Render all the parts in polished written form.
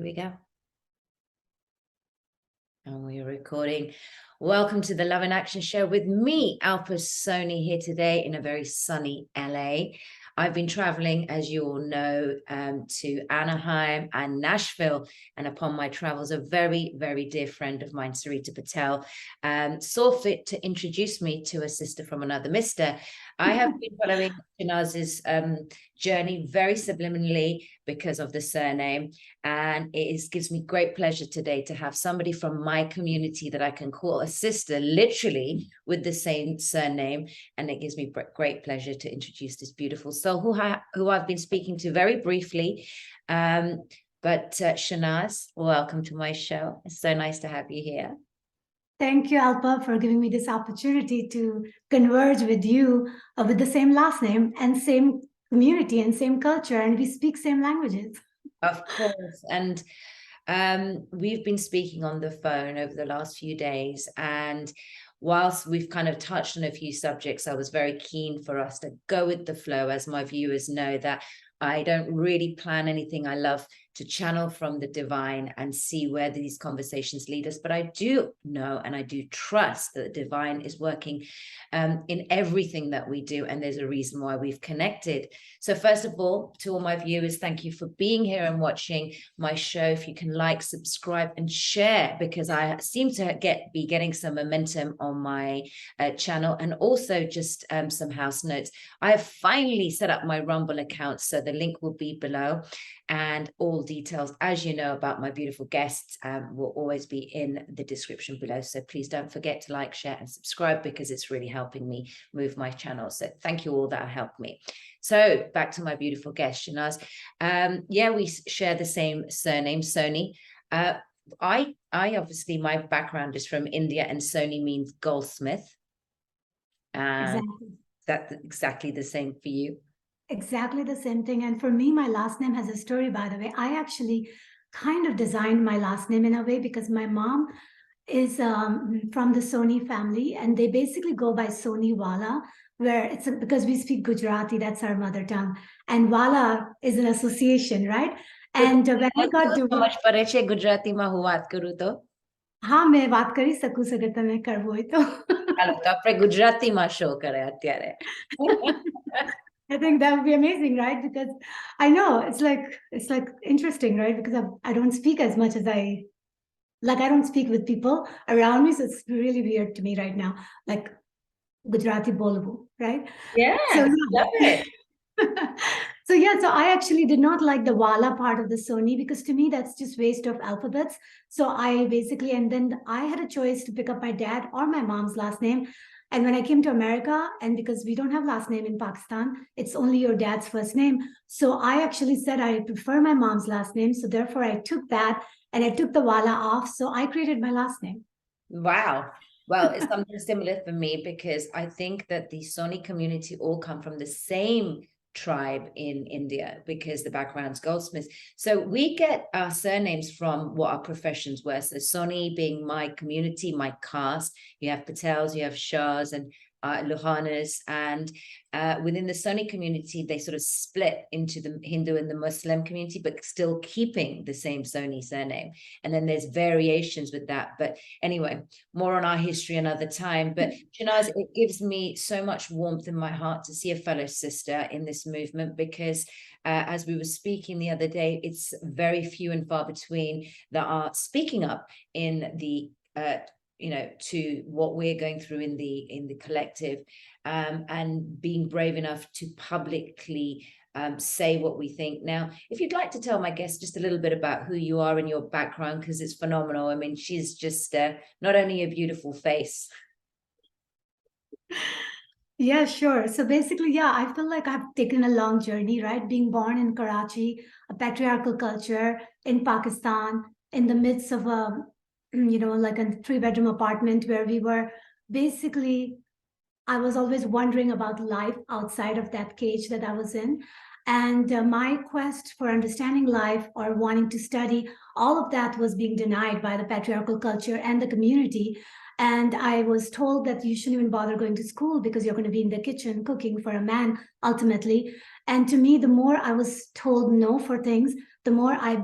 Here we go. And we're recording. Welcome to the Love in Action Show with me, Alpa Soni, here today in a very sunny LA. I've been traveling, as you all know, to Anaheim and Nashville. And upon my travels, a very, very dear friend of mine, Sarita Patel, saw fit to introduce me to a sister from another mister. I have been following Shehnaz's journey very subliminally because of the surname. And it gives me great pleasure today to have somebody from my community that I can call a sister, literally with the same surname. And it gives me great pleasure to introduce this beautiful soul who I've been speaking to very briefly. But Shehnaz, welcome to my show. It's so nice to have you here. Thank you, Alpa, for giving me this opportunity to converge with you with the same last name and same community and same culture, and we speak same languages. Of course. And we've been speaking on the phone over the last few days, and whilst we've kind of touched on a few subjects, I was very keen for us to go with the flow. As my viewers know, that I don't really plan anything. I love to channel from the divine and see where these conversations lead us. But I do know and I do trust that the divine is working in everything that we do. And there's a reason why we've connected. So first of all, to all my viewers, thank you for being here and watching my show. If you can like, subscribe and share, because I seem to be getting some momentum on my channel. And also just some house notes. I have finally set up my Rumble account, so the link will be below. And all details, as you know, about my beautiful guests will always be in the description below. So please don't forget to like, share and subscribe, because it's really helping me move my channel. So thank you all that helped me. So back to my beautiful guest, Shehnaz. Yeah, we share the same surname, Soni. I obviously, my background is from India, and Soni means goldsmith. Exactly. That's exactly the same for you. Exactly the same thing. And for me, my last name has a story, by the way. I actually kind of designed my last name in a way because my mom is from the Soni family, and they basically go by Soni Wala, where it's because we speak Gujarati, that's our mother tongue. And Wala is an association, right? And when I got to Gujarati માં હું વાત કરું તો हाँ मैं बात કરી શકું છું અગર તમે કરવો હોય તો ચાલો તો આપણે ગુજરાતીમાં શો કરે અત્યારે. I think that would be amazing, right? Because I know it's like interesting, right? Because I don't speak as much as I don't speak with people around me, so it's really weird to me right now, like Gujarati Bolavu, right? Yeah, so love it. So yeah, so I actually did not like the Wala part of the Soni, because to me that's just waste of alphabets. So I basically, and then I had a choice to pick up my dad or my mom's last name. And when I came to America, and because we don't have last name in Pakistan, it's only your dad's first name. So I actually said I prefer my mom's last name. So therefore I took that and I took the Wala off. So I created my last name. Wow. Well, it's something similar for me, because I think that the Soni community all come from the same tribe in India, because the background's goldsmiths. So we get our surnames from what our professions were. So Soni being my community, my caste. You have Patels, you have Shahs and Luhanas, and within the Soni community, they sort of split into the Hindu and the Muslim community, but still keeping the same Soni surname. And then there's variations with that. But anyway, more on our history another time. But Shehnaz, it gives me so much warmth in my heart to see a fellow sister in this movement, because as we were speaking the other day, it's very few and far between that are speaking up in the to what we're going through in the collective, and being brave enough to publicly say what we think. Now, if you'd like to tell my guest just a little bit about who you are and your background, because it's phenomenal. I mean, she's just not only a beautiful face. Yeah, sure. So basically, yeah, I feel like I've taken a long journey, right? Being born in Karachi, a patriarchal culture in Pakistan, in the midst of a like a 3-bedroom apartment where we were basically, I was always wondering about life outside of that cage that I was in. And my quest for understanding life or wanting to study, all of that was being denied by the patriarchal culture and the community. And I was told that you shouldn't even bother going to school because you're going to be in the kitchen cooking for a man, ultimately. And to me, the more I was told no for things, the more I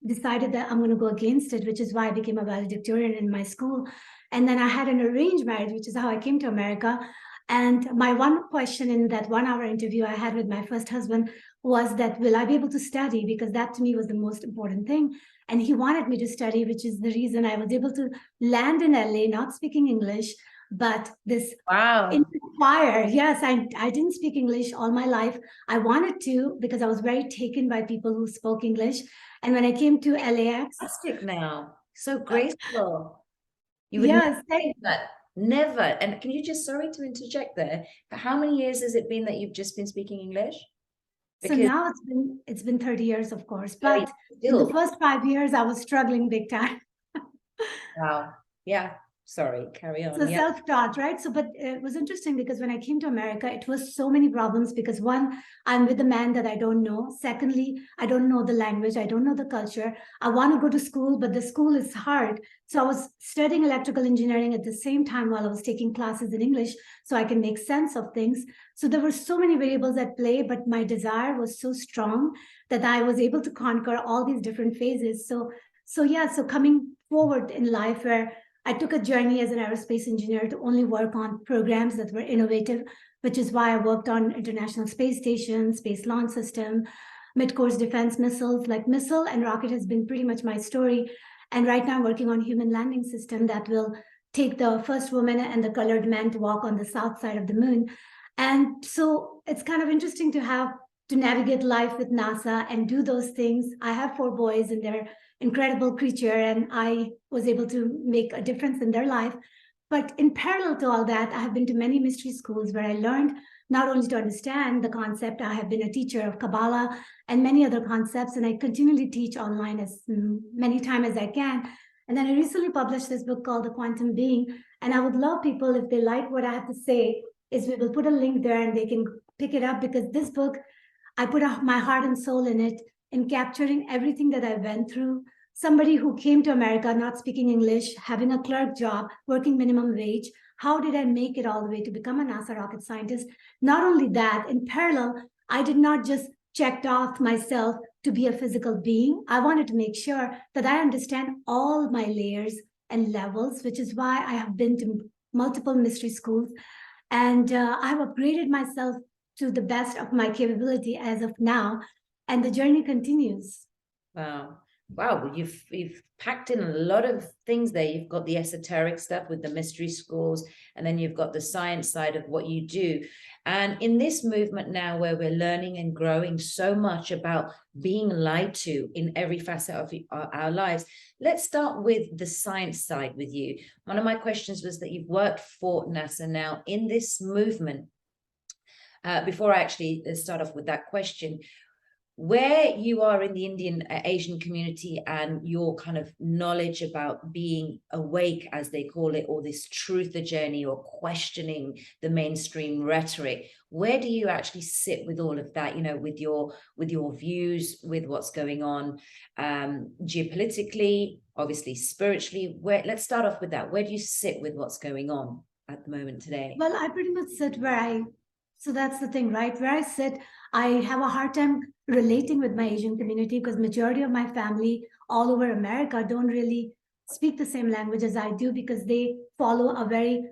decided that I'm going to go against it, which is why I became a valedictorian in my school. And then I had an arranged marriage, which is how I came to America. And my one question in that 1 hour interview I had with my first husband was that, will I be able to study? Because that to me was the most important thing. And he wanted me to study, which is the reason I was able to land in LA, not speaking English, but this choir. Yes, I didn't speak English all my life. I wanted to because I was very taken by people who spoke English. And when I came to LAX, fantastic now, so graceful. You would yes, never think that, never. And can you just, sorry to interject there, for how many years has it been that you've just been speaking English? Because so now it's been 30 years, of course, but in the first 5 years I was struggling big time. Wow. Yeah. Sorry, carry on. So self-taught, right? So, but it was interesting because when I came to America, it was so many problems because one, I'm with a man that I don't know. Secondly, I don't know the language. I don't know the culture. I want to go to school, but the school is hard. So I was studying electrical engineering at the same time while I was taking classes in English so I can make sense of things. So there were so many variables at play, but my desire was so strong that I was able to conquer all these different phases. So coming forward in life where I took a journey as an aerospace engineer to only work on programs that were innovative, which is why I worked on International Space Station, Space Launch System, mid-course defense missiles. Like missile and rocket has been pretty much my story. And right now I'm working on human landing system that will take the first woman and the colored man to walk on the south side of the moon. And so it's kind of interesting to navigate life with NASA and do those things. I have 4 boys and they're incredible creature, and I was able to make a difference in their life. But in parallel to all that, I have been to many mystery schools where I learned not only to understand the concept, I have been a teacher of Kabbalah and many other concepts, and I continually teach online as many times as I can. And then I recently published this book called The Quantum Being, and I would love people, if they like what I have to say, is we will put a link there and they can pick it up, because this book, I put my heart and soul in it, in capturing everything that I went through. Somebody who came to America not speaking English, having a clerk job, working minimum wage. How did I make it all the way to become a NASA rocket scientist? Not only that, in parallel, I did not just check off myself to be a physical being. I wanted to make sure that I understand all my layers and levels, which is why I have been to multiple mystery schools. And I've upgraded myself to the best of my capability as of now. And the journey continues. Wow. Wow, you've packed in a lot of things there. You've got the esoteric stuff with the mystery schools, and then you've got the science side of what you do. And in this movement now where we're learning and growing so much about being lied to in every facet of our lives, let's start with the science side with you. One of my questions was that you've worked for NASA now in this movement. Before I actually start off with that question, where you are in the Indian Asian community and your kind of knowledge about being awake, as they call it, or this truther journey, or questioning the mainstream rhetoric, where do you actually sit with all of that, you know, with your views, with what's going on geopolitically, obviously spiritually? Let's start off with that. Where do you sit with what's going on at the moment today? Well, I pretty much sit so that's the thing, right? Where I sit, I have a hard time relating with my Asian community because majority of my family all over America don't really speak the same language as I do, because they follow a very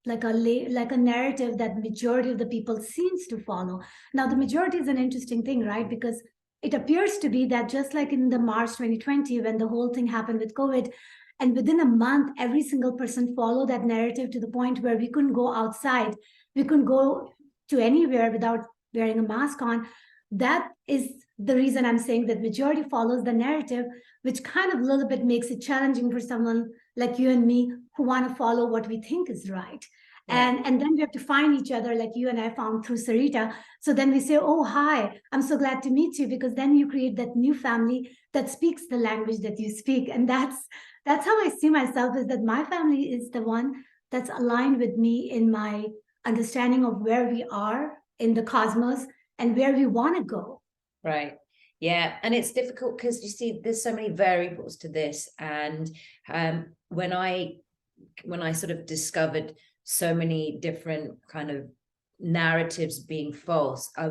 like a narrative that majority of the people seems to follow. Now, the majority is an interesting thing, right? Because it appears to be that just like in the March 2020, when the whole thing happened with COVID, and within a month, every single person followed that narrative to the point where we couldn't go outside. We couldn't go to anywhere without wearing a mask on. That is the reason I'm saying that majority follows the narrative, which kind of a little bit makes it challenging for someone like you and me who want to follow what we think is right. Yeah. And then we have to find each other, like you and I found through Sarita. So then we say, oh, hi, I'm so glad to meet you, because then you create that new family that speaks the language that you speak. And that's how I see myself, is that my family is the one that's aligned with me in my understanding of where we are in the cosmos and where we want to go. Right. Yeah. And it's difficult because you see, there's so many variables to this. And when I sort of discovered so many different kind of narratives being false, I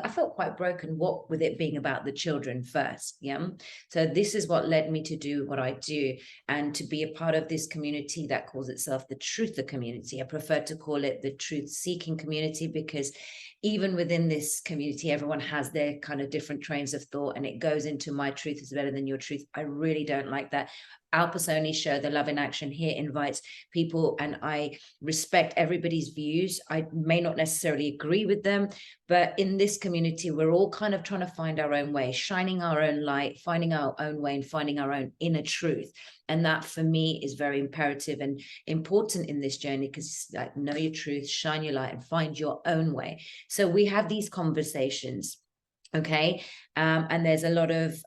felt quite broken, what with it being about the children first. Yeah. So this is what led me to do what I do, and to be a part of this community that calls itself the Truther community. I prefer to call it the truth seeking community, because even within this community, everyone has their kind of different trains of thought, and it goes into my truth is better than your truth. I really don't like that. Alpa Soni show, The Love in Action, here invites people, and I respect everybody's views. I may not necessarily agree with them, but in this community, we're all kind of trying to find our own way, shining our own light, finding our own way, and finding our own inner truth. And that for me is very imperative and important in this journey, because like, know your truth, shine your light, and find your own way. So we have these conversations. Okay. And there's a lot of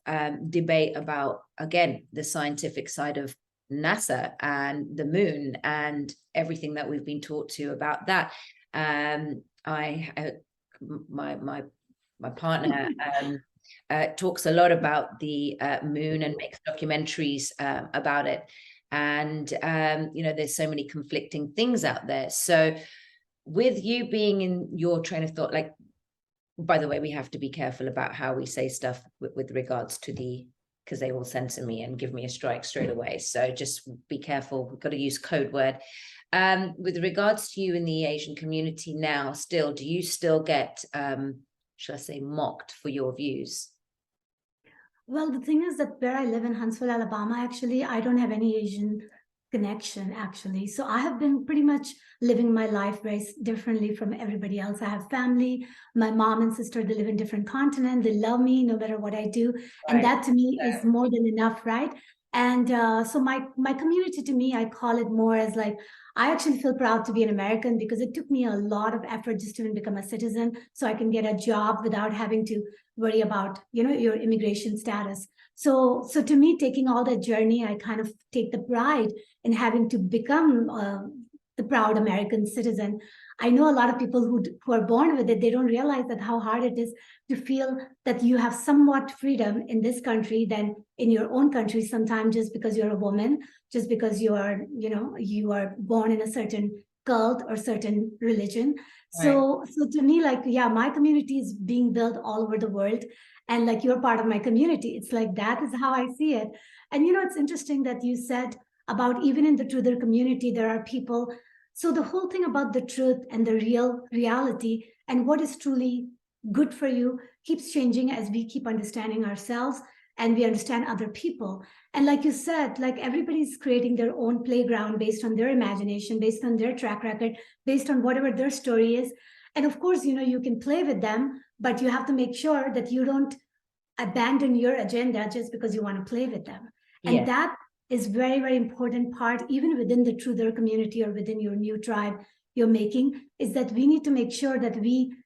debate about, again, the scientific side of NASA and the moon and everything that we've been taught to about that. My partner talks a lot about the moon and makes documentaries about it. And, you know, there's so many conflicting things out there. So with you being in your train of thought, like, by the way, we have to be careful about how we say stuff with regards to because they will censor me and give me a strike straight away. So just be careful. We've got to use code word. With regards to you in the Asian community now, still, do you still get, shall I say, mocked for your views? Well, the thing is that where I live in Huntsville, Alabama, actually, I don't have any Asian connection, actually. So I have been pretty much living my life very differently from everybody else. I have family, my mom and sister, they live in different continents. They love me no matter what I do. Right. And that to me is more than enough, right? And so my community, to me, I call it more as like, I actually feel proud to be an American, because it took me a lot of effort just to even become a citizen, so I can get a job without having to worry about, you know, your immigration status. So to me, taking all that journey, I kind of take the pride in having to become the proud American citizen. I know a lot of people who are born with it, they don't realize that how hard it is to feel that you have somewhat freedom in this country than in your own country, sometimes just because you're a woman, just because you are, you know, you are born in a certain cult or certain religion. Right. So to me, like, yeah, my community is being built all over the world. And like, you're part of my community. It's like, that is how I see it. And, you know, it's interesting that you said about even in the truther community, there are people. So the whole thing about the truth and the reality and what is truly good for you keeps changing as we keep understanding ourselves and we understand other people. And like you said, like, everybody's creating their own playground based on their imagination, based on their track record, based on whatever their story is. And of course, you know, you can play with them, but you have to make sure that you don't abandon your agenda just because you want to play with them. And yeah, that is very, very important part, even within the truther community or within your new tribe you're making, is that we need to make sure that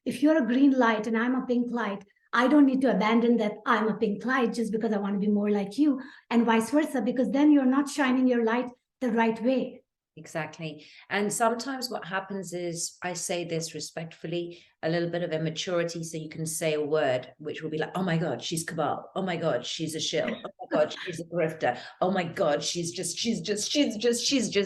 if you're a green light and I'm a pink light, I don't need to abandon that I'm a pink light just because I want to be more like you, and vice versa, because then you're not shining your light the right way. Exactly. And sometimes what happens is, I say this respectfully, a little bit of immaturity. So you can say a word which will be like, oh my God, she's cabal. Oh my God, she's a shill. Oh my God, she's a grifter. Oh my God, she's just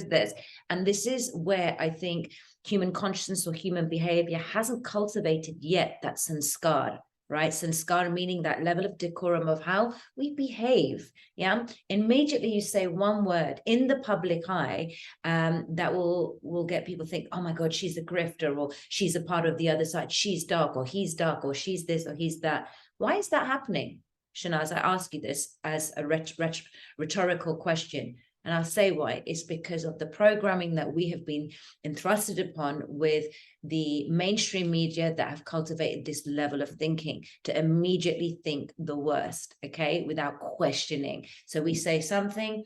this. And this is where I think human consciousness or human behavior hasn't cultivated yet that sanskar. Right? Sanskar meaning that level of decorum of how we behave. Yeah. Immediately you say one word in the public eye, that will get people think, oh my God, she's a grifter, or she's a part of the other side. She's dark, or he's dark, or she's this, or he's that. Why is that happening? Shehnaz, I ask you this as a rhetorical question. And I'll say why. It's because of the programming that we have been entrusted upon with the mainstream media that have cultivated this level of thinking to immediately think the worst, okay, without questioning. So we say something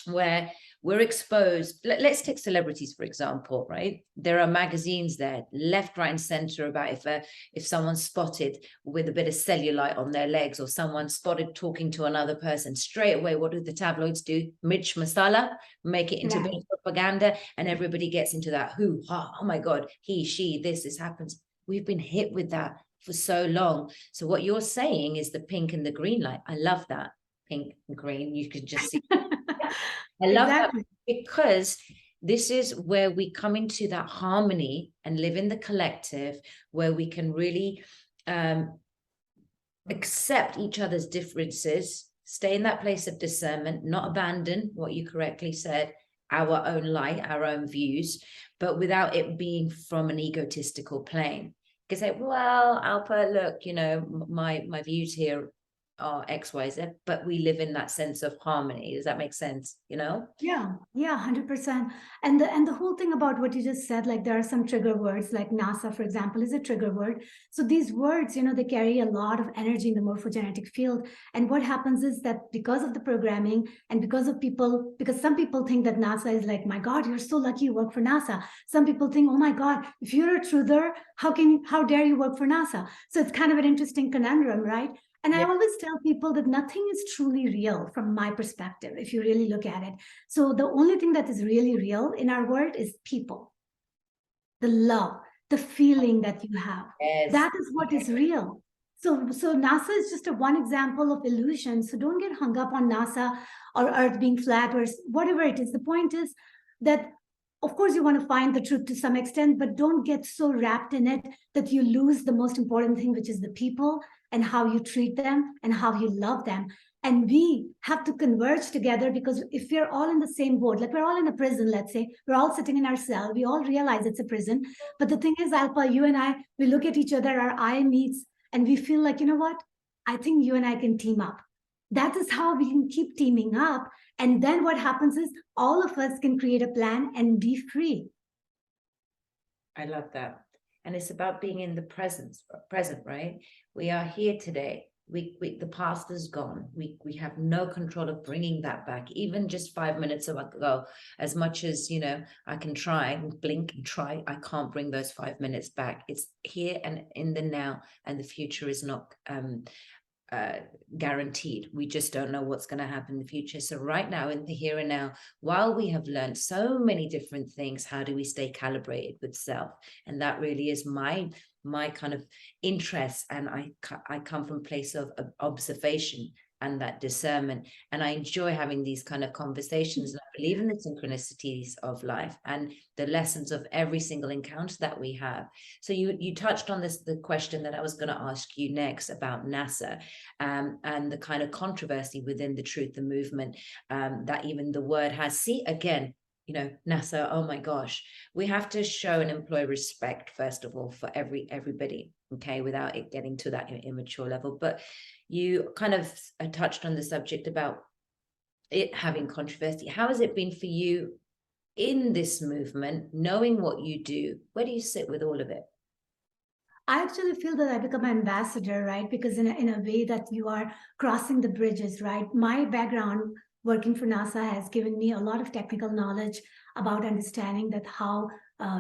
where we're exposed. Let's take celebrities, for example, right? There are magazines there, left, right, and center about if someone's spotted with a bit of cellulite on their legs, or someone spotted talking to another person, straight away, what do the tabloids do? Mirch masala, make it into a bit of propaganda, and everybody gets into that hoo-ha, oh my God, he, she, this happens. We've been hit with that for so long. So what you're saying is the pink and the green light. I love that. Pink and green, you could just see. I love that, because this is where we come into that harmony and live in the collective, where we can really accept each other's differences, stay in that place of discernment, not abandon what you correctly said, our own light, our own views, but without it being from an egotistical plane. You can say, well, Alpa, look, you know, my views here are X, Y, Z, but we live in that sense of harmony. Does that make sense? You know? Yeah, 100%. And the whole thing about what you just said, like there are some trigger words, like NASA, for example, is a trigger word. So these words, you know, they carry a lot of energy in the morphogenetic field. And what happens is that because of the programming and because some people think that NASA is like, my God, you're so lucky you work for NASA. Some people think, oh my God, if you're a truther, how dare you work for NASA? So it's kind of an interesting conundrum, right? And I always tell people that nothing is truly real from my perspective, if you really look at it. So the only thing that is really real in our world is people, the love, the feeling that you have. Yes. That is what is real. So NASA is just one example of illusion. So don't get hung up on NASA or Earth being flat or whatever it is. The point is that, of course, you want to find the truth to some extent, but don't get so wrapped in it that you lose the most important thing, which is the people and how you treat them and how you love them. And we have to converge together, because if we're all in the same boat, like we're all in a prison, let's say, we're all sitting in our cell, we all realize it's a prison. But the thing is, Alpa, you and I, we look at each other, our eye meets, and we feel like, you know what? I think you and I can team up. That is how we can keep teaming up. And then what happens is all of us can create a plan and be free. I love that. And it's about being in the present, right? We are here today. The past is gone. We have no control of bringing that back. Even just 5 minutes ago, as much as, you know, I can try and blink and try, I can't bring those 5 minutes back. It's here and in the now, and the future is not guaranteed. We just don't know what's going to happen in the future. So right now, in the here and now, while we have learned so many different things, how do we stay calibrated with self? And that really is my kind of interest. And I come from a place of observation and that discernment. And I enjoy having these kind of conversations. And I believe in the synchronicities of life and the lessons of every single encounter that we have. So you touched on this, the question that I was going to ask you next about NASA, and the kind of controversy within the Truth and Movement, that even the word has. See, again, you know, NASA, oh my gosh, we have to show and employ respect, first of all, for everybody, okay, without it getting to that immature level. But you kind of touched on the subject about it having controversy. How has it been for you in this movement, knowing what you do? Where do you sit with all of it? I actually feel that I become an ambassador, right? Because in a way that you are crossing the bridges, right? My background working for NASA has given me a lot of technical knowledge about understanding that how,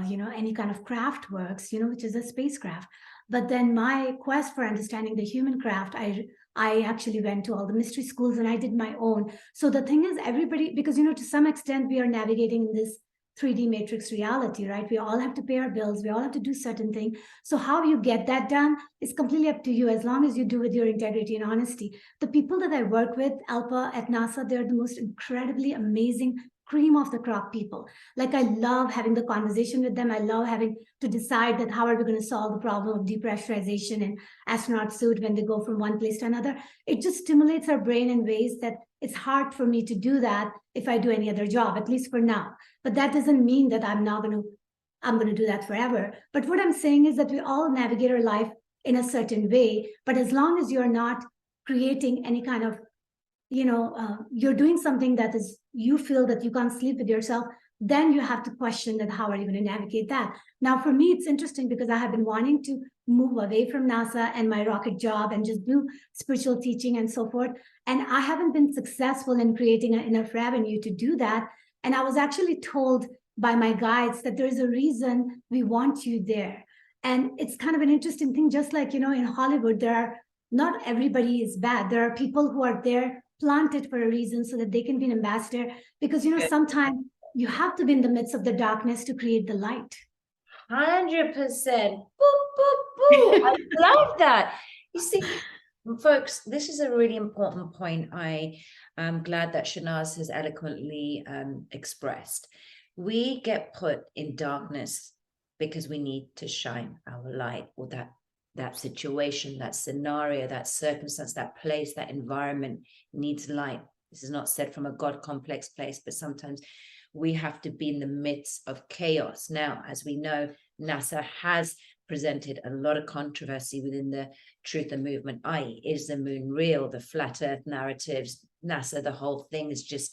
you know, any kind of craft works, you know, which is a spacecraft. But then my quest for understanding the human craft, I actually went to all the mystery schools and I did my own. So the thing is, everybody, because, you know, to some extent we are navigating in this 3D matrix reality, right? We all have to pay our bills. We all have to do certain things. So how you get that done is completely up to you, as long as you do with your integrity and honesty. The people that I work with, Alpa at NASA, they're the most incredibly amazing cream of the crop people. Like, I love having the conversation with them. I love having to decide that how are we going to solve the problem of depressurization in astronaut suit when they go from one place to another. It just stimulates our brain in ways that it's hard for me to do that if I do any other job, at least for now. But that doesn't mean that I'm going to do that forever. But what I'm saying is that we all navigate our life in a certain way. But as long as you're not creating any kind of, you know, you're doing something that is, you feel that you can't sleep with yourself, then you have to question that how are you going to navigate that. Now, for me, it's interesting because I have been wanting to move away from NASA and my rocket job and just do spiritual teaching and so forth. And I haven't been successful in creating enough revenue to do that. And I was actually told by my guides that there's a reason we want you there. And it's kind of an interesting thing, just like, you know, in Hollywood, not everybody is bad. There are people who are there planted for a reason so that they can be an ambassador, because, you know, sometimes you have to be in the midst of the darkness to create the light. 100%. Boop, boop, boop. I love that. You see, folks, this is a really important point. I am glad that Shehnaz has eloquently expressed. we get put in darkness because we need to shine our light, or that situation, that scenario, that circumstance, that place, that environment needs light. This is not said from a God complex place, but sometimes we have to be in the midst of chaos. Now, as we know, NASA has presented a lot of controversy within the truth and movement, i.e., is the moon real? The flat earth narratives, NASA, the whole thing is just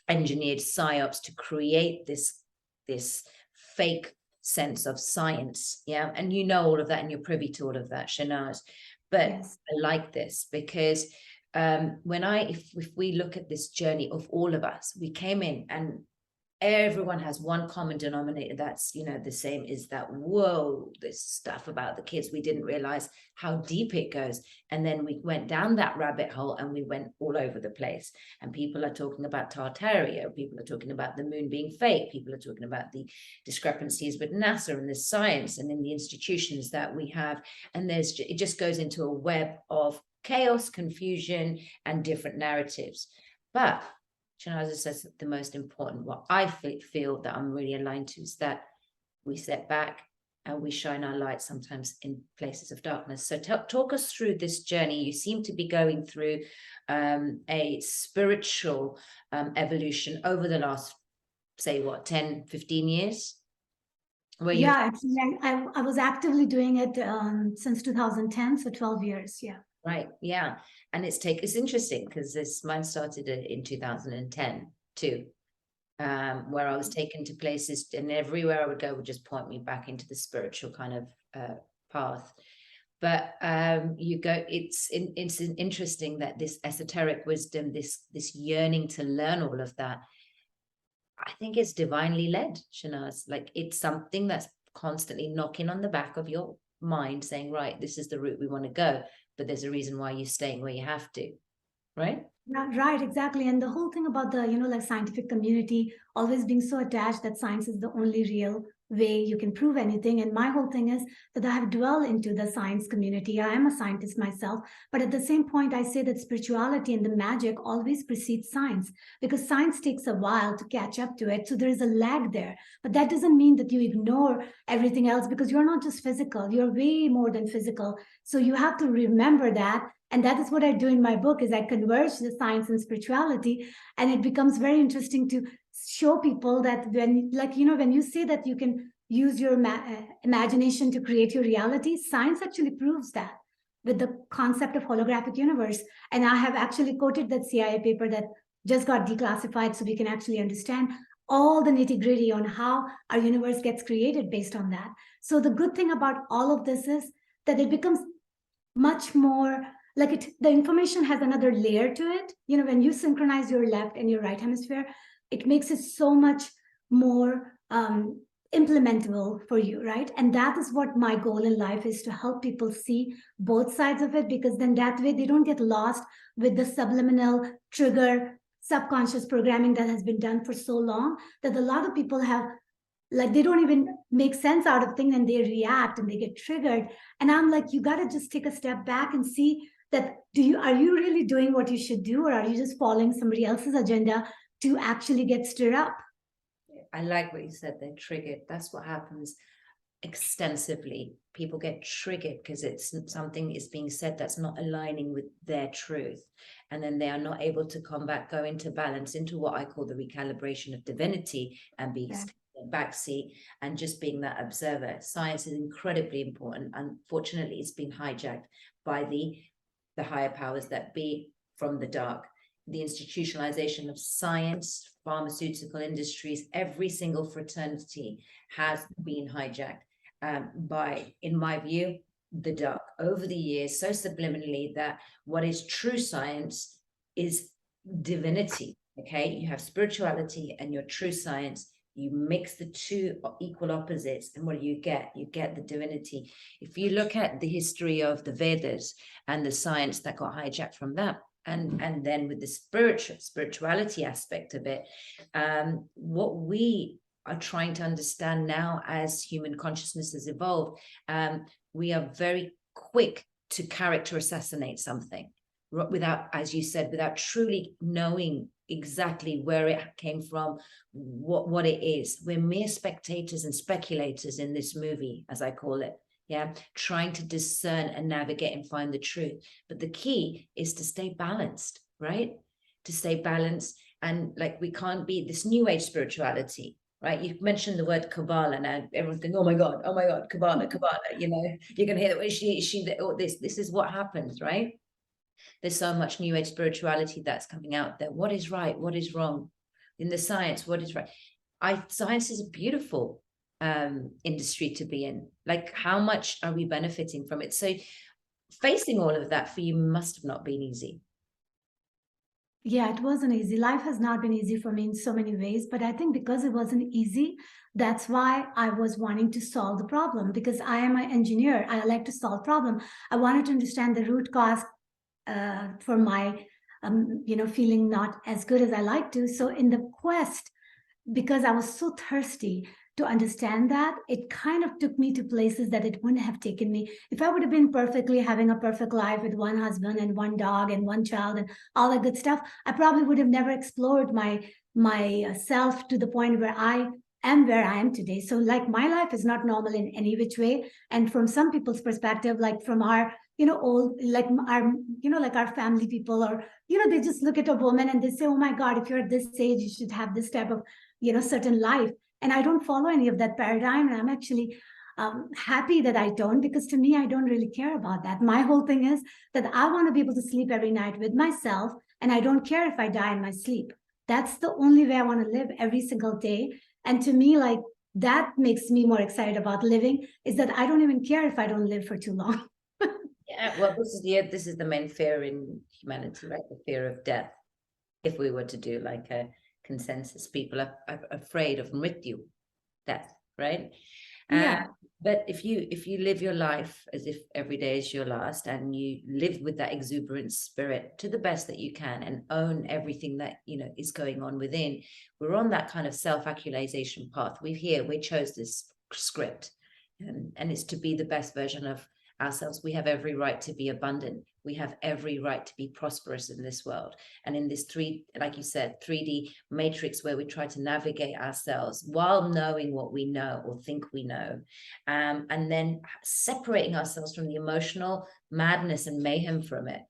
engineered psyops to create this fake sense of science. Yeah. And you know all of that, and you're privy to all of that, Shehnaz. But Yes. I like this because if we look at this journey of all of us, we came in and everyone has one common denominator that's, you know, the same, is that, whoa, this stuff about the kids, we didn't realize how deep it goes. And then we went down that rabbit hole and we went all over the place. And people are talking about Tartaria, people are talking about the moon being fake, people are talking about the discrepancies with NASA and the science and in the institutions that we have. And it just goes into a web of chaos, confusion, and different narratives. But Shehnaz says the most important, what I feel that I'm really aligned to, is that we step back and we shine our light sometimes in places of darkness. So talk us through this journey. You seem to be going through a spiritual evolution over the last, say, what, 10, 15 years? Yeah, actually, I was actively doing it since 2010, so 12 years. Yeah. Right. Yeah. And it's interesting because mine started in 2010 too, where I was taken to places, and everywhere I would go would just point me back into the spiritual kind of path. But it's interesting that this esoteric wisdom, this yearning to learn all of that, I think it's divinely led, Shehnaz. Like, it's something that's constantly knocking on the back of your mind saying, right, this is the route we want to go, but there's a reason why you're staying where you have to, right? Right, exactly. And the whole thing about the, like scientific community always being so attached that science is the only real way you can prove anything. And my whole thing is that I have dwelled into the science community. I am a scientist myself, but at the same point, I say that spirituality and the magic always precedes science, because science takes a while to catch up to it. So there is a lag there, but that doesn't mean that you ignore everything else, because you're not just physical, you're way more than physical. So you have to remember that. And that is what I do in my book, is I converge the science and spirituality. And it becomes very interesting to show people that when, like, when you say that you can use your imagination to create your reality, science actually proves that with the concept of holographic universe. And I have actually quoted that CIA paper that just got declassified, so we can actually understand all the nitty-gritty on how our universe gets created based on that. So the good thing about all of this is that it becomes much more like the information has another layer to it. When you synchronize your left and your right hemisphere, it makes it so much more implementable for you, right? And that is what my goal in life is, to help people see both sides of it, because then that way they don't get lost with the subliminal trigger subconscious programming that has been done for so long, that a lot of people have, like, they don't even make sense out of things and they react and they get triggered. And I'm like, you got to just take a step back and see that are you really doing what you should do, or are you just following somebody else's agenda to actually get stirred up? I like what you said, they're triggered. That's what happens extensively. People get triggered because it's something is being said that's not aligning with their truth. And then they are not able to come back, go into balance, into what I call the recalibration of divinity, and be backseat and just being that observer. Science is incredibly important. Unfortunately, it's been hijacked by the higher powers that be from the dark. The institutionalization of science, pharmaceutical industries, every single fraternity has been hijacked by, in my view, the dark over the years, so subliminally that what is true science is divinity. Okay, you have spirituality and your true science. You mix the two equal opposites, and what do you get? You get the divinity. If you look at the history of the Vedas and the science that got hijacked from that, and then with the spirituality aspect of it, what we are trying to understand now as human consciousness has evolved, we are very quick to character assassinate something without, as you said, without truly knowing exactly where it came from, what it is. We're mere spectators and speculators in this movie, as I call it. Yeah, trying to discern and navigate and find the truth. But the key is to stay balanced, right? To stay balanced. And like, we can't be this new age spirituality, right? You mentioned the word Kabbalah. Now everyone's going, oh my God, Kabbalah, you know, you're going to hear that she, oh, this is what happens, right? There's so much new age spirituality that's coming out there. What is right? What is wrong? In the science, what is right? Science is a beautiful industry to be in. Like, how much are we benefiting from it? So facing all of that for you must have not been easy. Yeah, it wasn't easy. Life has not been easy for me in so many ways, but I think because it wasn't easy, that's why I was wanting to solve the problem, because I am an engineer. I like to solve problem. I wanted to understand the root cause for my, feeling not as good as I like to. So in the quest, because I was so thirsty to understand that, it kind of took me to places that it wouldn't have taken me. If I would have been perfectly having a perfect life with one husband and one dog and one child and all that good stuff, I probably would have never explored my self to the point where I am where I am today. So like, my life is not normal in any which way. And from some people's perspective, like from our, old, like our, like our family people, or, they just look at a woman and they say, oh my God, if you're at this age, you should have this type of, certain life. And I don't follow any of that paradigm. And I'm actually happy that I don't, because to me, I don't really care about that. My whole thing is that I want to be able to sleep every night with myself. And I don't care if I die in my sleep. That's the only way I want to live every single day. And to me, like, that makes me more excited about living, is that I don't even care if I don't live for too long. Yeah, well, this is the main fear in humanity, right? The fear of death. If we were to do like a consensus, people are afraid of mrityu, death, right? Yeah. But if you live your life as if every day is your last, and you live with that exuberant spirit to the best that you can, and own everything that is going on within, we're on that kind of self-actualization path. We chose this script, and it's to be the best version of ourselves. We have every right to be abundant. We have every right to be prosperous in this world. And in this like you said, 3D matrix where we try to navigate ourselves while knowing what we know or think we know, and then separating ourselves from the emotional madness and mayhem from it,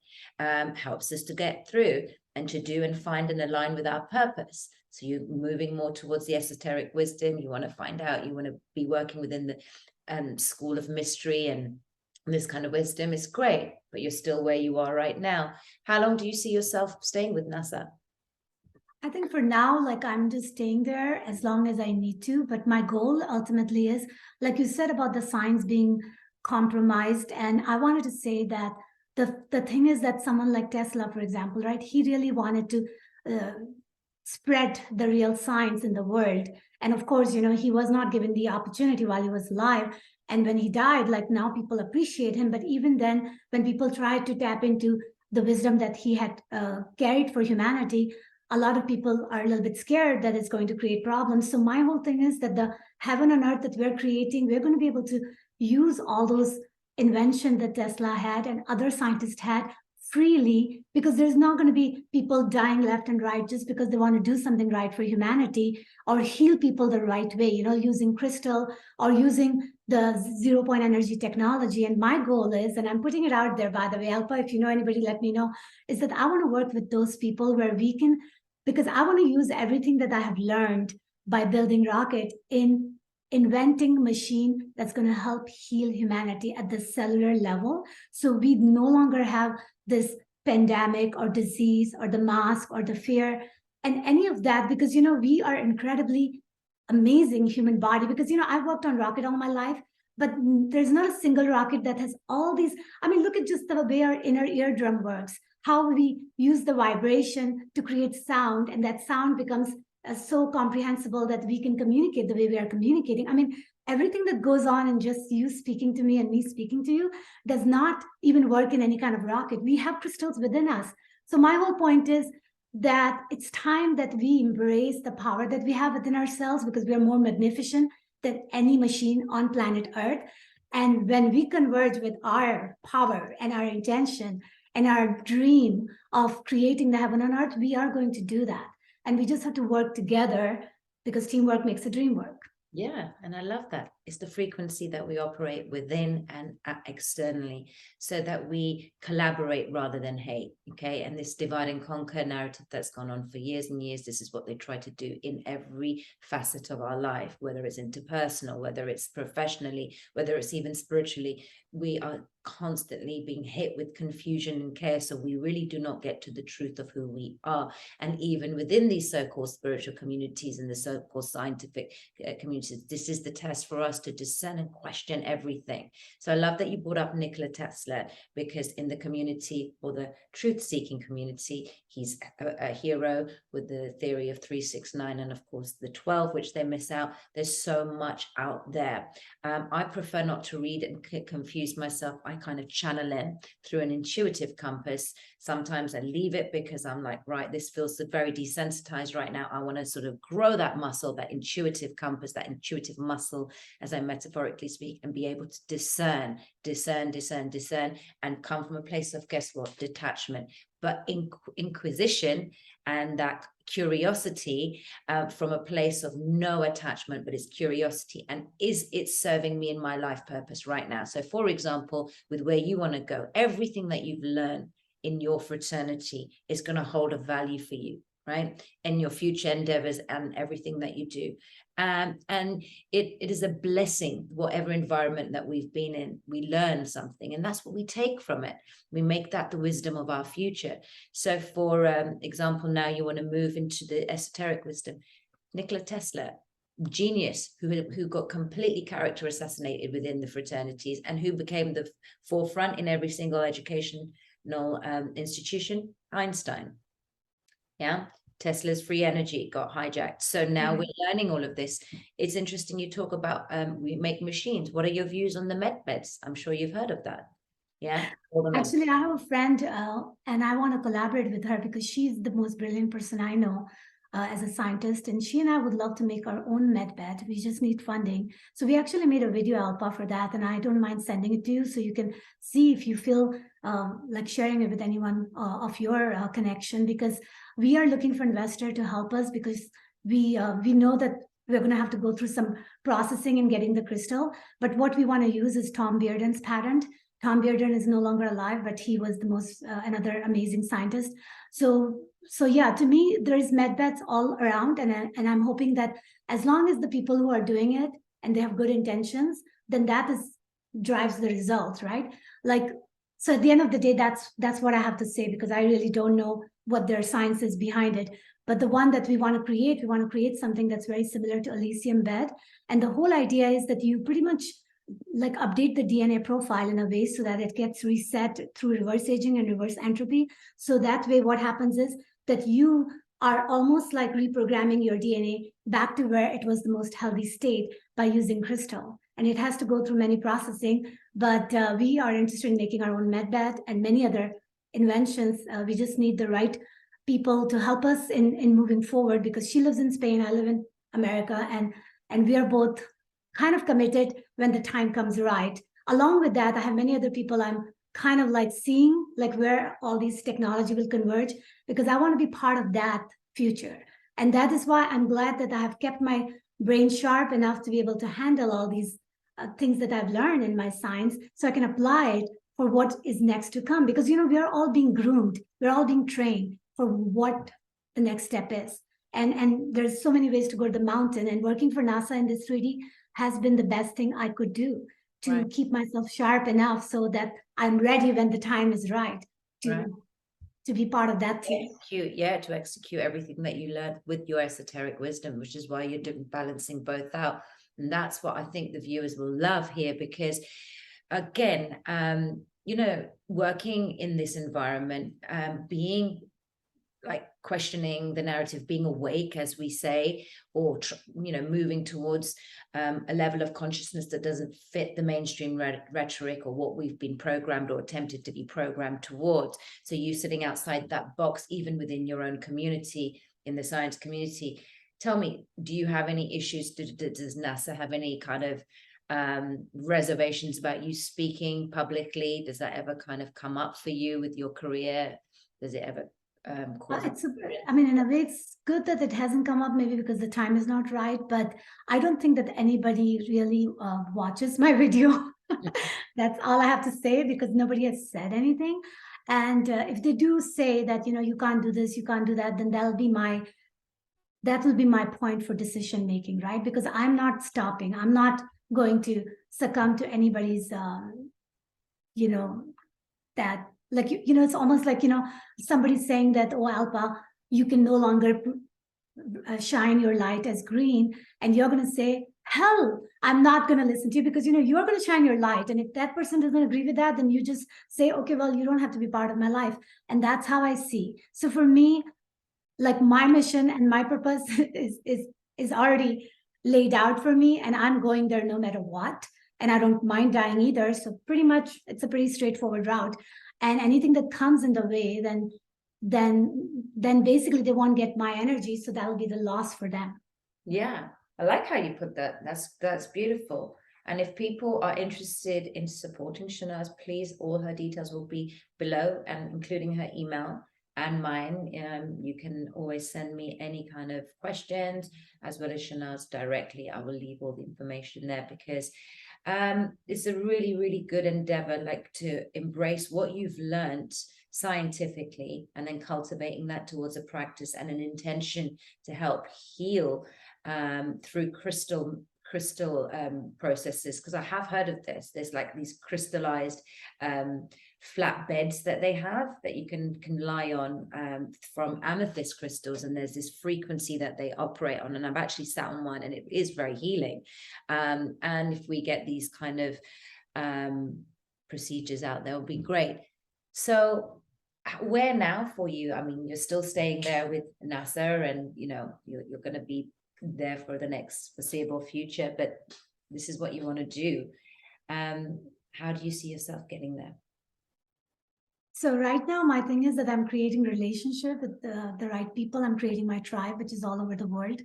helps us to get through and to do and find and align with our purpose. So you're moving more towards the esoteric wisdom. You want to find out, you want to be working within the school of mystery, and this kind of wisdom is great, but you're still where you are right now. How long do you see yourself staying with NASA? I think for now, like, I'm just staying there as long as I need to. But my goal ultimately is, like you said, about the science being compromised. And I wanted to say that the thing is that someone like Tesla, for example, right, he really wanted to spread the real science in the world. And of course, he was not given the opportunity while he was alive. And when he died, like, now people appreciate him. But even then, when people tried to tap into the wisdom that he had carried for humanity, a lot of people are a little bit scared that it's going to create problems. So my whole thing is that the heaven on earth that we're creating, we're going to be able to use all those inventions that Tesla had and other scientists had freely, because there's not going to be people dying left and right just because they want to do something right for humanity, or heal people the right way, using crystal or using the 0-point energy technology. And my goal is, and I'm putting it out there, by the way, Alpa, if you know anybody, let me know, is that I want to work with those people where we can, because I want to use everything that I have learned by building rocket in inventing machine that's going to help heal humanity at the cellular level. So we no longer have this pandemic or disease or the mask or the fear and any of that, because, we are incredibly amazing human body. Because, I've worked on rocket all my life, but there's not a single rocket that has all these. I mean, look at just the way our inner eardrum works, how we use the vibration to create sound, and that sound becomes so comprehensible that we can communicate the way we are communicating. I mean, everything that goes on in just you speaking to me and me speaking to you does not even work in any kind of rocket. We have crystals within us. So my whole point is that it's time that we embrace the power that we have within ourselves, because we are more magnificent than any machine on planet Earth. And when we converge with our power and our intention and our dream of creating the heaven on earth, we are going to do that. And we just have to work together, because teamwork makes the dream work. Yeah, and I love that. It's the frequency that we operate within and externally, so that we collaborate rather than hate, okay? And this divide and conquer narrative that's gone on for years and years, this is what they try to do in every facet of our life, whether it's interpersonal, whether it's professionally, whether it's even spiritually. We are constantly being hit with confusion and chaos, so we really do not get to the truth of who we are. And even within these so-called spiritual communities and the so-called scientific communities, this is the test for us to discern and question everything. So I love that you brought up Nikola Tesla, because in the community, or the truth-seeking community, he's a hero with the theory of 369 and of course the 12, which they miss out. There's so much out there. I prefer not to read and confuse myself. I kind of channel in through an intuitive compass. Sometimes I leave it because I'm like, right, this feels very desensitized right now. I want to sort of grow that muscle, that intuitive compass, that intuitive muscle, as I metaphorically speak, and be able to discern, and come from a place of, guess what, detachment. But inquisition and that curiosity from a place of no attachment, but it's curiosity. And is it serving me in my life purpose right now? So for example, with where you want to go, everything that you've learned in your fraternity is going to hold a value for you, right? And your future endeavors and everything that you do. And it is a blessing, whatever environment that we've been in, we learn something, and that's what we take from it. We make that the wisdom of our future. So for example, now you want to move into the esoteric wisdom. Nikola Tesla, genius, who got completely character assassinated within the fraternities, and who became the forefront in every single educational institution. Einstein. Yeah. Tesla's free energy got hijacked. So now we're learning all of this. It's interesting you talk about we make machines. What are your views on the med beds? I'm sure you've heard of that. Yeah. Actually, I have a friend and I want to collaborate with her, because she's the most brilliant person I know as a scientist. And she and I would love to make our own med bed. We just need funding. So we actually made a video, Alpa, for that. And I don't mind sending it to you, so you can see if you feel like sharing it with anyone of your connection, because we are looking for investor to help us, because we know that we're going to have to go through some processing in getting the crystal. But what we want to use is Tom Bearden's patent. Tom Bearden is no longer alive, but he was the most another amazing scientist. So yeah, to me, there's med beds all around, and I'm hoping that as long as the people who are doing it and they have good intentions, then that drives the results, right? Like, so at the end of the day, that's what I have to say, because I really don't know what their science is behind it. But the one that we want to create something that's very similar to Elysium bed. And the whole idea is that you pretty much like update the DNA profile in a way so that it gets reset through reverse aging and reverse entropy. So that way what happens is that you are almost like reprogramming your DNA back to where it was the most healthy state by using crystal. And it has to go through many processing, but we are interested in making our own med bed and many other inventions. We just need the right people to help us in moving forward, because she lives in Spain, I live in America, and we are both kind of committed when the time comes right. Along with that, I have many other people I'm kind of like seeing like where all these technology will converge, because I want to be part of that future. And that is why I'm glad that I have kept my brain sharp enough to be able to handle all these things that I've learned in my science, so I can apply it for what is next to come. Because, you know, we are all being groomed. We're all being trained for what the next step is. And there's so many ways to go to the mountain, and working for NASA in this 3D has been the best thing I could do to keep myself sharp enough so that I'm ready when the time is right to be part of that team. To execute everything that you learned with your esoteric wisdom, which is why you're balancing both out. And that's what I think the viewers will love here, because again, you know, working in this environment, being like questioning the narrative, being awake, as we say, or you know, moving towards a level of consciousness that doesn't fit the mainstream rhetoric or what we've been programmed or attempted to be programmed towards. So you sitting outside that box, even within your own community, in the science community, tell me, do you have any issues? Does NASA have any kind of reservations about you speaking publicly? Does that ever kind of come up for you with your career? Does it ever cause I mean, in a way, it's good that it hasn't come up, maybe because the time is not right, but I don't think that anybody really watches my video. That's all I have to say, because nobody has said anything. And if they do say that, you know, you can't do this, you can't do that, then that will be my point for decision making, right? Because I'm not stopping. I'm not going to succumb to anybody's, you know, that, like, you know, it's almost like, you know, somebody saying that, oh, Alpa, you can no longer shine your light as green. And you're going to say, hell, I'm not going to listen to you, because, you know, you're going to shine your light. And if that person doesn't agree with that, then you just say, okay, well, you don't have to be part of my life. And that's how I see. So for me, like, my mission and my purpose is already laid out for me, and I'm going there no matter what. And I don't mind dying either. So pretty much it's a pretty straightforward route. And anything that comes in the way, then basically they won't get my energy. So that'll be the loss for them. Yeah, I like how you put that. That's beautiful. And if people are interested in supporting Shehnaz, please, all her details will be below, and including her email and mine. You can always send me any kind of questions, as well as Shehnaz directly. I will leave all the information there, because it's a really, really good endeavor, like, to embrace what you've learned scientifically, and then cultivating that towards a practice and an intention to help heal through crystal processes. Because I have heard of this. There's like these crystallized flat beds that they have that you can lie on from amethyst crystals, and there's this frequency that they operate on, and I've actually sat on one, and it is very healing. And if we get these kind of procedures out, that would be great. So where now for you? I mean, you're still staying there with NASA, and you know, you're going to be there for the next foreseeable future, but this is what you want to do. How do you see yourself getting there? So right now, my thing is that I'm creating relationship with the right people. I'm creating my tribe, which is all over the world.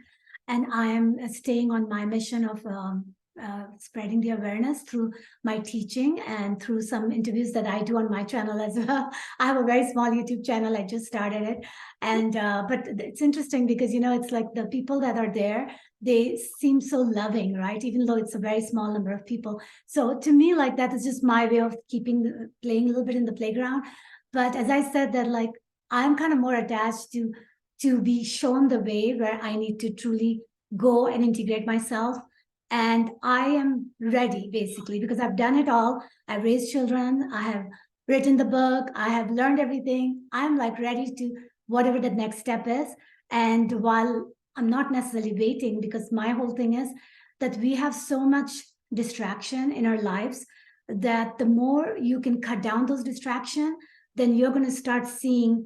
And I am staying on my mission of spreading the awareness through my teaching and through some interviews that I do on my channel as well. I have a very small YouTube channel. I just started it. And but it's interesting because, you know, it's like the people that are there, they seem so loving, right? Even though it's a very small number of people. So to me, like, that is just my way of playing a little bit in the playground. But as I said, that, like, I'm kind of more attached to be shown the way where I need to truly go and integrate myself. And I am ready, basically, because I've done it all. I've raised children. I have written the book. I have learned everything. I'm like ready to whatever the next step is. And while I'm not necessarily waiting, because my whole thing is that we have so much distraction in our lives that the more you can cut down those distractions, then you're going to start seeing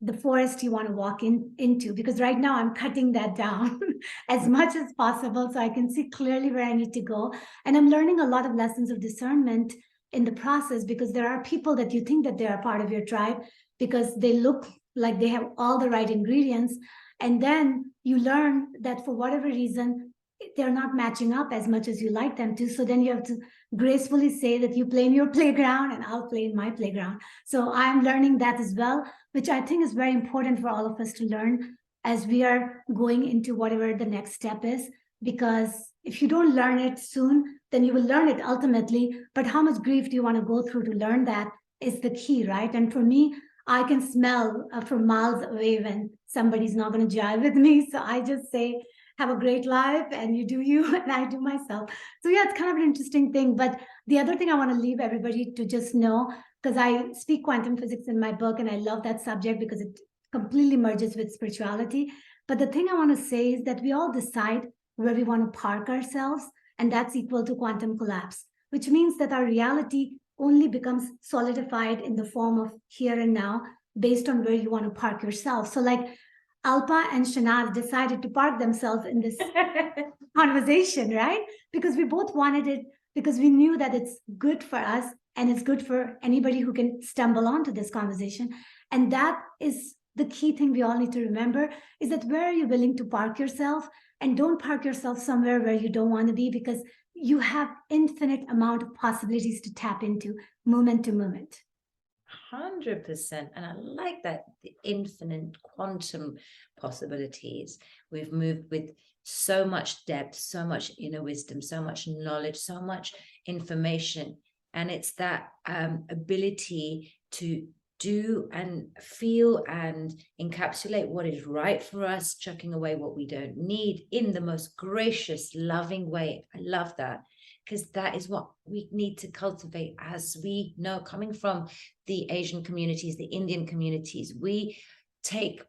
the forest you want to walk into. Because right now I'm cutting that down as much as possible so I can see clearly where I need to go. And I'm learning a lot of lessons of discernment in the process, because there are people that you think that they are part of your tribe because they look like they have all the right ingredients. And then you learn that for whatever reason, they're not matching up as much as you like them to. So then you have to gracefully say that you play in your playground and I'll play in my playground. So I'm learning that as well, which I think is very important for all of us to learn as we are going into whatever the next step is. Because if you don't learn it soon, then you will learn it ultimately. But how much grief do you want to go through to learn that is the key, right? And for me, I can smell from miles away when somebody's not going to jive with me. So I just say, have a great life, and you do you, and I do myself. So yeah, it's kind of an interesting thing. But the other thing I want to leave everybody to just know, because I speak quantum physics in my book, and I love that subject because it completely merges with spirituality. But the thing I want to say is that we all decide where we want to park ourselves, and that's equal to quantum collapse, which means that our reality only becomes solidified in the form of here and now based on where you want to park yourself. So like Alpa and Shehnaz decided to park themselves in this conversation, right? Because we both wanted it, because we knew that it's good for us and it's good for anybody who can stumble onto this conversation. And that is the key thing we all need to remember is that where are you willing to park yourself? And don't park yourself somewhere where you don't want to be, because you have infinite amount of possibilities to tap into moment to moment. 100%. And I like that, the infinite quantum possibilities. We've moved with so much depth, so much inner wisdom, so much knowledge, so much information. And it's that ability to do and feel and encapsulate what is right for us, chucking away what we don't need in the most gracious, loving way. I love that, because that is what we need to cultivate. As we know, coming from the Asian communities, the Indian communities, we take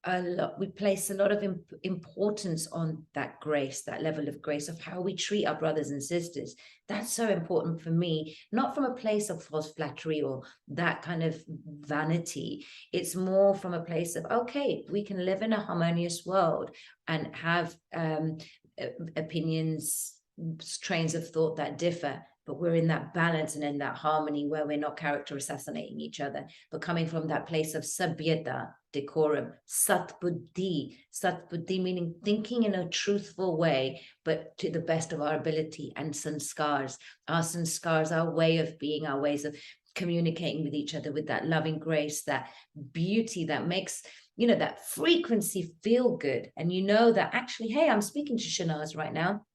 a lot, we place a lot of importance on that grace, that level of grace, of how we treat our brothers and sisters. That's so important for me, not from a place of false flattery or that kind of vanity. It's more from a place of, okay, we can live in a harmonious world and have opinions, trains of thought that differ, but we're in that balance and in that harmony where we're not character assassinating each other, but coming from that place of sabhyata, decorum, satbuddhi meaning thinking in a truthful way, but to the best of our ability, and sanskars, our way of being, our ways of communicating with each other with that loving grace, that beauty that makes, you know, that frequency feel good. And you know that actually, hey, I'm speaking to Shehnaz right now.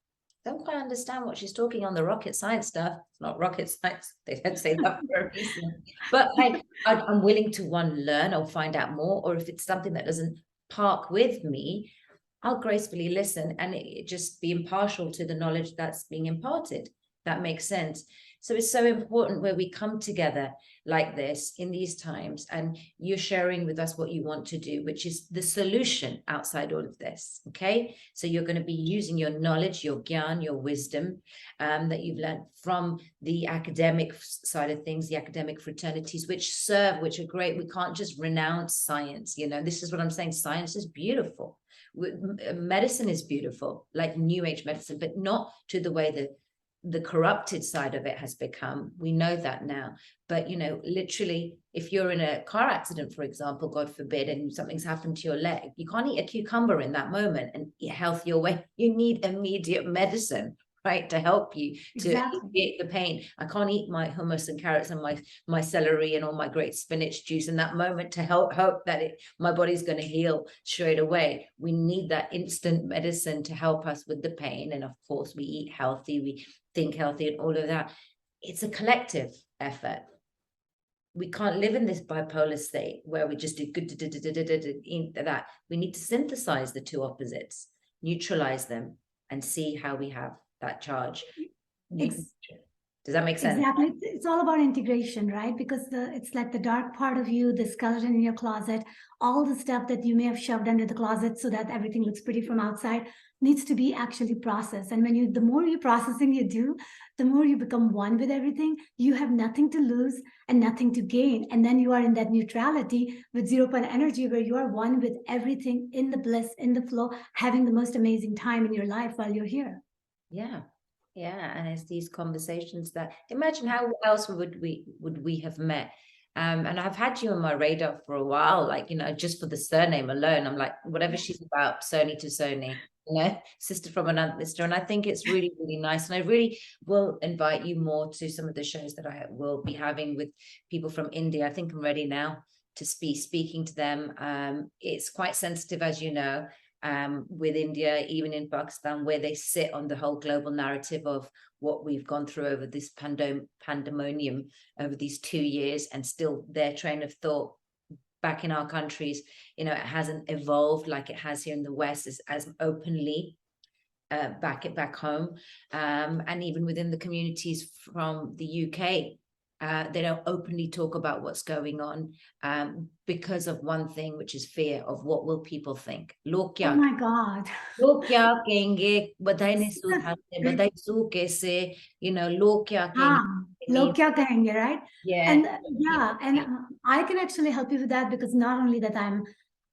Don't quite understand what she's talking on the rocket science stuff. It's not rocket science. They don't say that for a reason. But I'm willing to, one, learn or find out more, or if it's something that doesn't park with me, I'll gracefully listen and just be impartial to the knowledge that's being imparted. That makes sense. So it's so important where we come together like this in these times, and you're sharing with us what you want to do, which is the solution outside all of this. Okay, so you're going to be using your knowledge, your gyan, your wisdom that you've learned from the academic side of things, the academic fraternities, which are great. We can't just renounce science. You know, this is what I'm saying. Science is beautiful. Medicine is beautiful, like new age medicine, but not to the way that the corrupted side of it has become. We know that now. But, you know, literally, if you're in a car accident, for example, God forbid, and something's happened to your leg, you can't eat a cucumber in that moment and health your way. You need immediate medicine, right, to help you, to alleviate the pain. I can't eat my hummus and carrots and my celery and all my great spinach juice in that moment to hope that my body's going to heal straight away. We need that instant medicine to help us with the pain. And of course, we eat healthy, we think healthy, and all of that. It's a collective effort. We can't live in this bipolar state where we just do good that. We need to synthesize the two opposites, neutralize them, and see how we have that charge. Does that make sense? Exactly. It's all about integration, right? Because it's like the dark part of you, the skeleton in your closet, all the stuff that you may have shoved under the closet so that everything looks pretty from outside needs to be actually processed. And when the more you processing you do, the more you become one with everything. You have nothing to lose and nothing to gain. And then you are in that neutrality with 0 point energy where you are one with everything, in the bliss, in the flow, having the most amazing time in your life while you're here. Yeah. Yeah, and it's these conversations that, imagine how else would we have met? And I've had you on my radar for a while, like, you know, just for the surname alone, I'm like, whatever she's about, Soni to Soni, you know, sister from another sister. And I think it's really, really nice. And I really will invite you more to some of the shows that I will be having with people from India. I think I'm ready now to speaking to them. It's quite sensitive, as you know. With India, even in Pakistan, where they sit on the whole global narrative of what we've gone through over this pandemonium over these 2 years, and still their train of thought back in our countries, you know, it hasn't evolved like it has here in the West as openly back home, and even within the communities from the UK. They don't openly talk about what's going on because of one thing, which is fear of what will people think. Oh my God. Log kya kenge, badai nahi sudharte, badai su kaise, you know, log kya kenge. Log kya kahenge, right? Yeah. And yeah, and I can actually help you with that, because not only that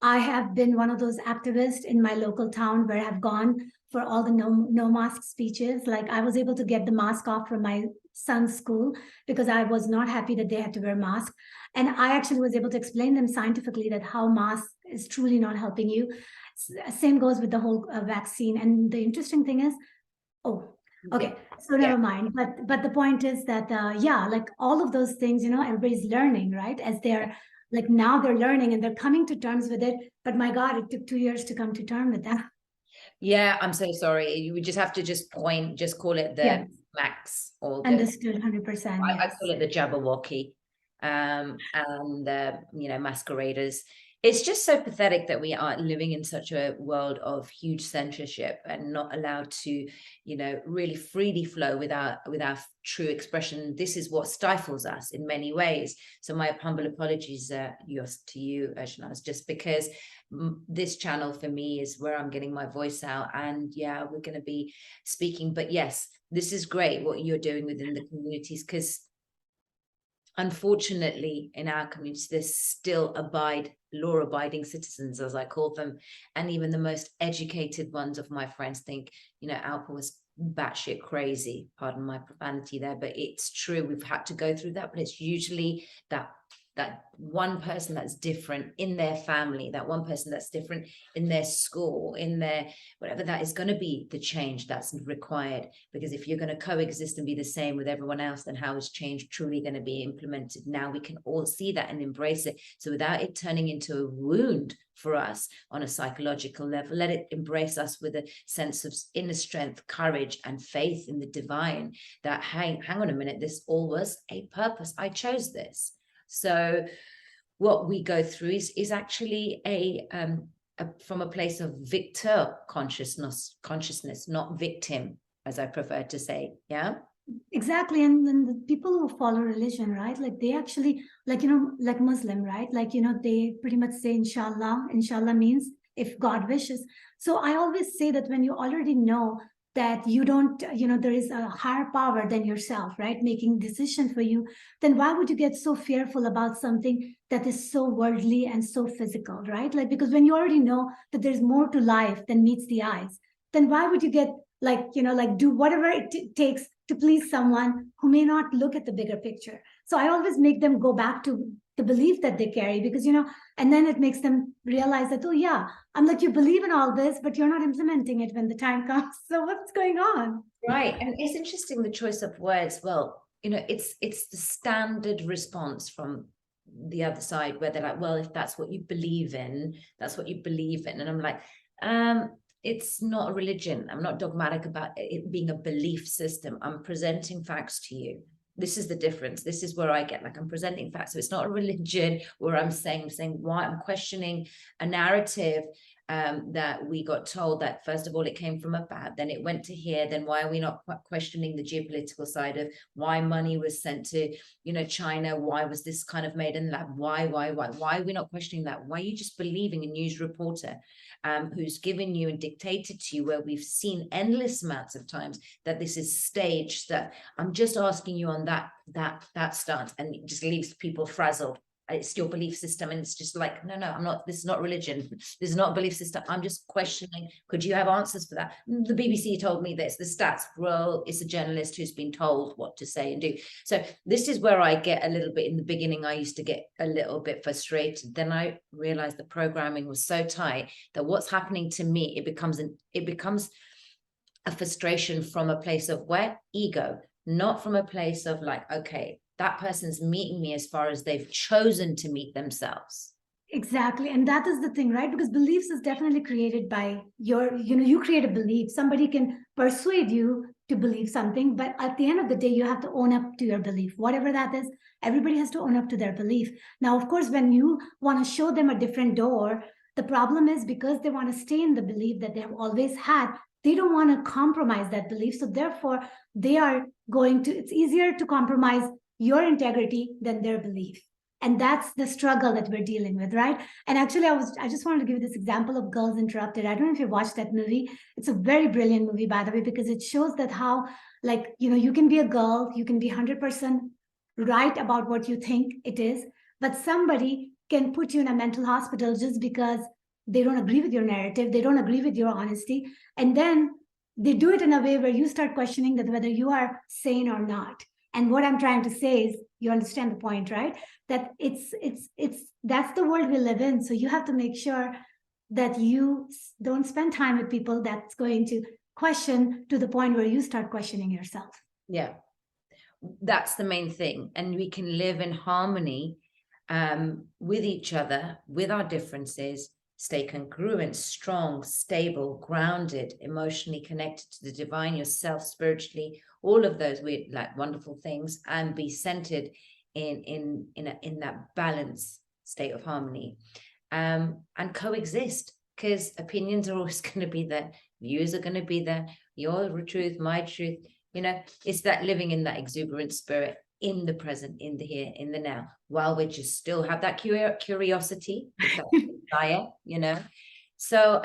I have been one of those activists in my local town where I have gone for all the no mask speeches. Like, I was able to get the mask off from my son's school because I was not happy that they had to wear masks. And I actually was able to explain them scientifically that how mask is truly not helping you. Same goes with the whole vaccine. And the interesting thing is, okay, so never mind. But the point is that, yeah, like all of those things, everybody's learning, right? As they're like, now they're learning and they're coming to terms with it. But my God, it took 2 years to come to terms with that. Yeah, I'm so sorry. You would just have to just call it the max or the Understood, 100%. I call it the Jabberwocky, and masqueraders. It's just so pathetic that we are living in such a world of huge censorship and not allowed to, really freely flow with our true expression. This is what stifles us in many ways. So my humble apologies to you, Shehnaz, just because this channel for me is where I'm getting my voice out. And yeah, we're going to be speaking. But yes, this is great what you're doing within the communities, because unfortunately in our communities there's still law-abiding citizens, as I call them, and even the most educated ones of my friends think Alpa was batshit crazy, pardon my profanity there, but it's true. We've had to go through that, but it's usually that one person that's different in their family, that one person that's different in their school, in their whatever, that is going to be the change that's required. Because if you're going to coexist and be the same with everyone else, then how is change truly going to be implemented? Now we can all see that and embrace it. So without it turning into a wound for us on a psychological level, let it embrace us with a sense of inner strength, courage, and faith in the divine, that hang on a minute, this all was a purpose. I chose this. So what we go through is actually from a place of victor consciousness, not victim, as I prefer to say. Yeah, exactly. And then the people who follow religion, right, like they actually, like Muslim, right, like they pretty much say inshallah means if God wishes. So I always say that when you already know that you don't, there is a higher power than yourself, right, making decision for you, then why would you get so fearful about something that is so worldly and so physical, right? Like, because when you already know that there's more to life than meets the eyes, then why would you get like do whatever it takes to please someone who may not look at the bigger picture? So I always make them go back to the belief that they carry, because and then it makes them realize that, oh yeah, I'm like, you believe in all this, but you're not implementing it when the time comes. So what's going on? right. And it's interesting, the choice of words. Well, it's the standard response from the other side, where they're like, well, if that's what you believe in, that's what you believe in. And I'm like, it's not a religion. I'm not dogmatic about it being a belief system. I'm presenting facts to you. This is the difference. This is where I get, like, I'm presenting facts. So it's not a religion where I'm saying why. I'm questioning a narrative that we got told that, first of all, it came from above, then it went to here. Then why are we not questioning the geopolitical side of why money was sent to, China? Why was this kind of made in lab? Why are we not questioning that? Why are you just believing a news reporter who's given you and dictated to you, where we've seen endless amounts of times that this is staged stuff? I'm just asking you on that stance, and it just leaves people frazzled. It's your belief system, and it's just like, no, I'm not, this is not religion, this is not a belief system. I'm just questioning, could you have answers for that? The BBC told me this, the stats. Well, it's a journalist who's been told what to say and do. So this is where I get a little bit, in the beginning I used to get a little bit frustrated. Then I realized the programming was so tight that what's happening to me, it becomes a frustration from a place of where ego, not from a place of like, okay, that person's meeting me as far as they've chosen to meet themselves. Exactly. And that is the thing, right? Because beliefs is definitely created by you create a belief. Somebody can persuade you to believe something, but at the end of the day, you have to own up to your belief, whatever that is. Everybody has to own up to their belief. Now, of course, when you want to show them a different door, the problem is, because they want to stay in the belief that they have always had, they don't want to compromise that belief. So therefore, they are going to, it's easier to compromise your integrity than their belief. And that's the struggle that we're dealing with, right? And actually, I just wanted to give you this example of Girls Interrupted. I don't know if you watched that movie. It's a very brilliant movie, by the way, because it shows that how, like, you can be a girl, you can be 100% right about what you think it is, but somebody can put you in a mental hospital just because they don't agree with your narrative, they don't agree with your honesty, and then they do it in a way where you start questioning that whether you are sane or not. And what I'm trying to say is, you understand the point, right? That that's the world we live in. So you have to make sure that you don't spend time with people that's going to question to the point where you start questioning yourself. Yeah, that's the main thing. And we can live in harmony with each other, with our differences, stay congruent, strong, stable, grounded, emotionally connected to the divine, yourself, spiritually, all of those weird, like, wonderful things, and be centered in that balanced state of harmony, and coexist, because opinions are always going to be there, views are going to be there, your truth, my truth, you know. It's that living in that exuberant spirit, in the present, in the here, in the now, while we just still have that curiosity, that desire, you know. So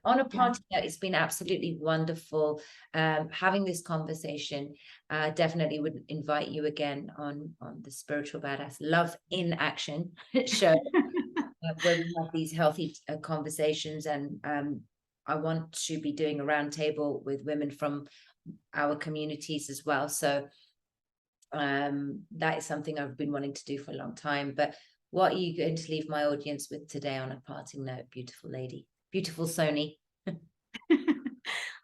on a party note, it's been absolutely wonderful having this conversation. Definitely would invite you again on the Spiritual Badass Love in Action show, where we have these healthy conversations. And I want to be doing a roundtable with women from our communities as well. So that is something I've been wanting to do for a long time. But what are you going to leave my audience with today on a parting note, beautiful lady, beautiful Soni?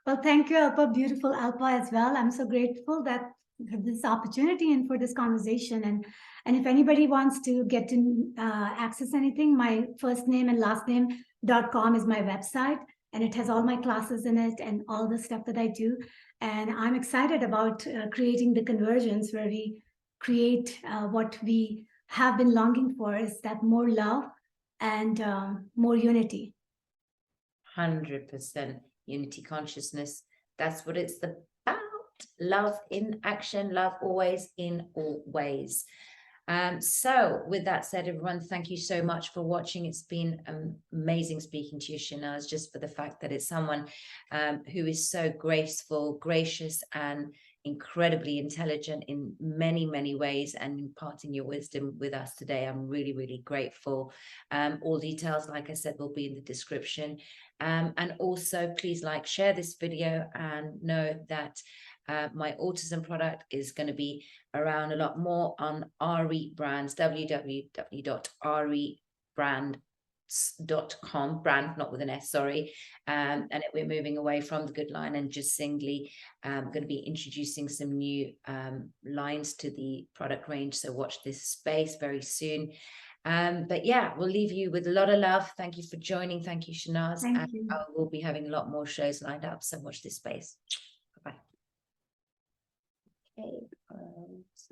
Well, thank you, Alpa, beautiful Alpa as well. I'm so grateful that for this opportunity and for this conversation. And if anybody wants to get to access anything, my first name and last name.com is my website, and it has all my classes in it and all the stuff that I do. And I'm excited about creating the convergence where we create what we have been longing for, is that more love and more unity. 100% unity consciousness. That's what it's about. Love in action, love always, in all ways. So with that said, everyone, thank you so much for watching. It's been amazing speaking to you, Shehnaz, just for the fact that it's someone who is so graceful, gracious, and incredibly intelligent in many, many ways, and imparting your wisdom with us today. I'm really, really grateful. All details, like I said, will be in the description. And also, please like, share this video, and know that my autism product is going to be around a lot more on ARII brands, www.ariibrands.com, brand not with an S, sorry. And we're moving away from the good line and just singly going to be introducing some new lines to the product range. So watch this space very soon. But yeah, we'll leave you with a lot of love. Thank you for joining. Thank you, Shehnaz. Thank you. I will be having a lot more shows lined up, so watch this space.